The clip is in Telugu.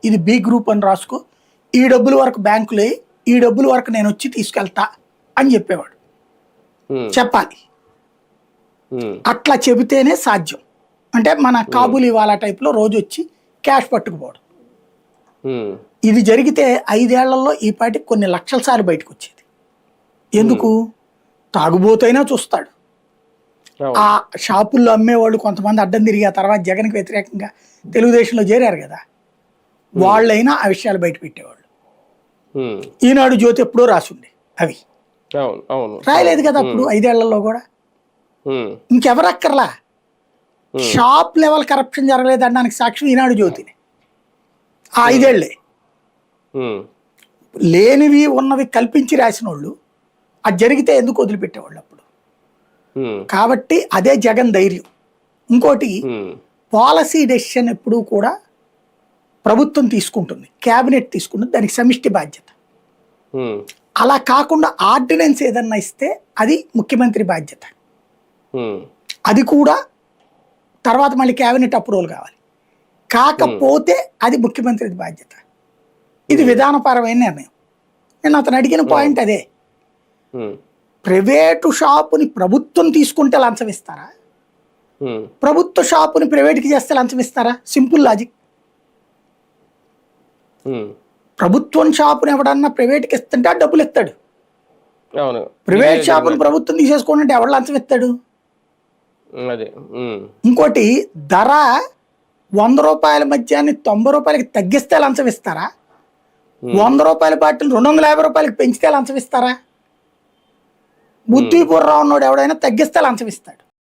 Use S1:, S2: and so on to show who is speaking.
S1: ఇది బి గ్రూప్ అని రాసుకో, ఈ డబ్బుల వరకు బ్యాంకులే, ఈ డబ్బుల వరకు నేను వచ్చి తీసుకెళ్తా అని చెప్పేవాడు. చెప్పాలి, అట్లా చెబితేనే సాధ్యం. అంటే మన కాబూలీ వాలా టైప్లో రోజు వచ్చి క్యాష్ పట్టుకుపోవడం. ఇది జరిగితే 5 ఏళ్లలో ఈ పాటికి కొన్ని లక్షల సార్లు బయటకు వచ్చేది. ఎందుకు? తాగుబోతైనా చూస్తాడు. ఆ షాపుల్లో అమ్మేవాళ్ళు కొంతమంది అడ్డం తిరిగి ఆ తర్వాత జగన్కి వ్యతిరేకంగా తెలుగుదేశంలో చేరారు కదా, వాళ్ళైనా ఆ విషయాలు బయట పెట్టేవాళ్ళు. ఈనాడు జ్యోతి ఎప్పుడో రాసుండే అవి రాయలేదు కదా అప్పుడు 5 ఏళ్లలో కూడా. ఇంకెవరు అక్కర్లా, షాప్ లెవెల్ కరప్షన్ జరగలేదు అనడానికి సాక్ష్యం ఈనాడు జ్యోతిని. ఆ 5 ఏళ్లే లేనివి ఉన్నవి కల్పించి రాసిన వాళ్ళు అది జరిగితే ఎందుకు వదిలిపెట్టేవాళ్ళు అప్పుడు. కాబట్టి అదే జగన్ ధైర్యం. ఇంకోటి, పాలసీ డెసిషన్ ఎప్పుడూ కూడా ప్రభుత్వం తీసుకుంటుంది, క్యాబినెట్ తీసుకుంటుంది, దానికి సమిష్టి బాధ్యత. అలా కాకుండా ఆర్డినెన్స్ ఏదన్నా ఇస్తే అది ముఖ్యమంత్రి బాధ్యత. అది కూడా తర్వాత మళ్ళీ క్యాబినెట్ అప్రూవల్ కావాలి. కాకపోతే అది ముఖ్యమంత్రి బాధ్యత. ఇది విధానపరమైన నిర్ణయం. నేను అతను అడిగిన పాయింట్ అదే. ప్రైవేటు షాపుని ప్రభుత్వం తీసుకుంటే లంచం ఇస్తారా? ప్రభుత్వ షాపుని ప్రైవేట్కి చేస్తే లంచం ఇస్తారా? Simple logic. ప్రభుత్వం షాపుని ఎవడన్నా ప్రైవేట్కి ఇస్తుంటే డబ్బులు ఇస్తాడు. ప్రైవేట్ షాపుని ప్రభుత్వం తీసేసుకోండి ఎవడు లంచం ఇస్తాడు? ఇంకోటి, ధర 100 రూపాయల మధ్యాన్ని 90 రూపాయలకి తగ్గిస్తే లంచం ఇస్తారా? 100 రూపాయల బాటిల్ 250 రూపాయలకి పెంచితే లంచం ఇస్తారా? బుద్ధి బుర్ర ఉన్నోడు ఎవడైనా తగ్గిస్తే లంచం ఇస్తాడు.